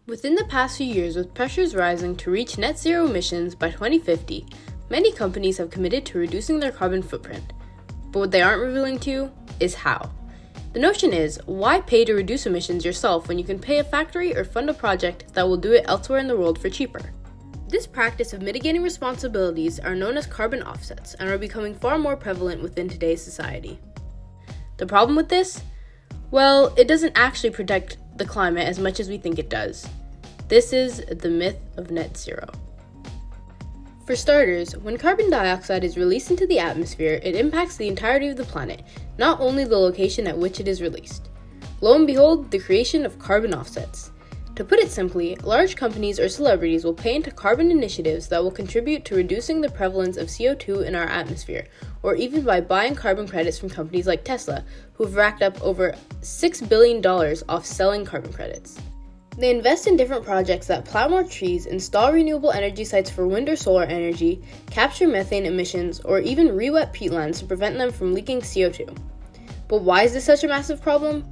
Within the past few years, with pressures rising to reach net zero emissions by 2050, many companies have committed to reducing their carbon footprint. But what they aren't revealing to you is how. The notion is, why pay to reduce emissions yourself when you can pay a factory or fund a project that will do it elsewhere in the world for cheaper? This practice of mitigating responsibilities are known as carbon offsets and are becoming far more prevalent within today's society. The problem with this? Well, it doesn't actually protect the climate as much as we think it does. This is the myth of net zero. For starters, when carbon dioxide is released into the atmosphere, it impacts the entirety of the planet, not only the location at which it is released. Lo and behold, the creation of carbon offsets. To put it simply, large companies or celebrities will pay into carbon initiatives that will contribute to reducing the prevalence of CO2 in our atmosphere, or even by buying carbon credits from companies like Tesla, who have racked up over $6 billion off selling carbon credits. They invest in different projects that plant more trees, install renewable energy sites for wind or solar energy, capture methane emissions, or even re-wet peatlands to prevent them from leaking CO2. But why is this such a massive problem?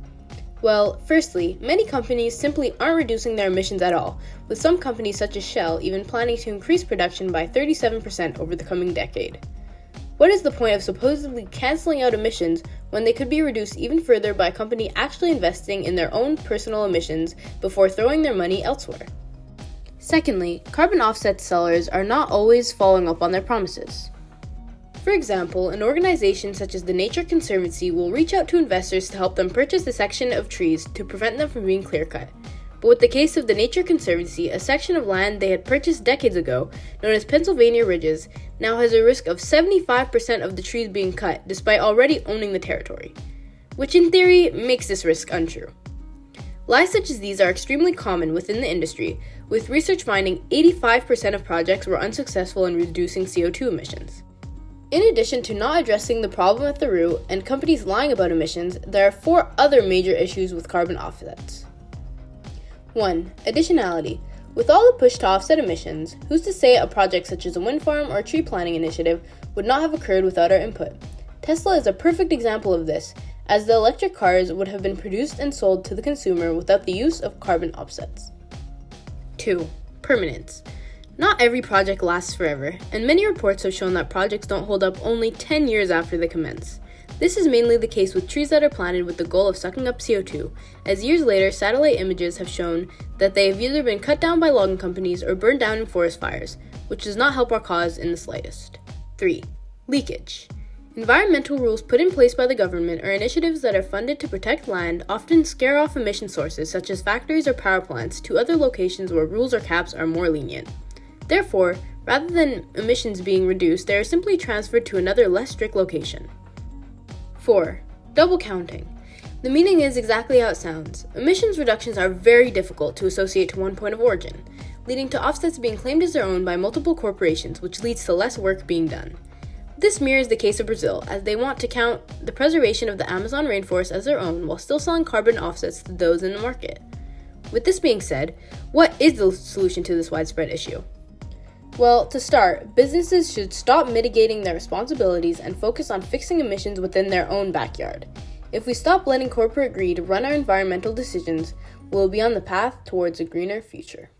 Well, firstly, many companies simply aren't reducing their emissions at all, with some companies such as Shell even planning to increase production by 37% over the coming decade. What is the point of supposedly canceling out emissions when they could be reduced even further by a company actually investing in their own personal emissions before throwing their money elsewhere? Secondly, carbon offset sellers are not always following up on their promises. For example, an organization such as the Nature Conservancy will reach out to investors to help them purchase a section of trees to prevent them from being clear-cut. But with the case of the Nature Conservancy, a section of land they had purchased decades ago, known as Pennsylvania Ridges, now has a risk of 75% of the trees being cut, despite already owning the territory, which in theory makes this risk untrue. Lies such as these are extremely common within the industry, with research finding 85% of projects were unsuccessful in reducing CO2 emissions. In addition to not addressing the problem at the root and companies lying about emissions, there are 4 other major issues with carbon offsets. 1. Additionality. With all the push to offset emissions, who's to say a project such as a wind farm or a tree planting initiative would not have occurred without our input? Tesla is a perfect example of this, as the electric cars would have been produced and sold to the consumer without the use of carbon offsets. 2. Permanence. Not every project lasts forever, and many reports have shown that projects don't hold up only 10 years after they commence. This is mainly the case with trees that are planted with the goal of sucking up CO2, as years later satellite images have shown that they have either been cut down by logging companies or burned down in forest fires, which does not help our cause in the slightest. 3. Leakage. Environmental rules put in place by the government or initiatives that are funded to protect land often scare off emission sources such as factories or power plants to other locations where rules or caps are more lenient. Therefore, rather than emissions being reduced, they are simply transferred to another less strict location. 4. Double counting. The meaning is exactly how it sounds. Emissions reductions are very difficult to associate to one point of origin, leading to offsets being claimed as their own by multiple corporations, which leads to less work being done. This mirrors the case of Brazil, as they want to count the preservation of the Amazon rainforest as their own while still selling carbon offsets to those in the market. With this being said, what is the solution to this widespread issue? Well, to start, businesses should stop mitigating their responsibilities and focus on fixing emissions within their own backyard. If we stop letting corporate greed run our environmental decisions, we'll be on the path towards a greener future.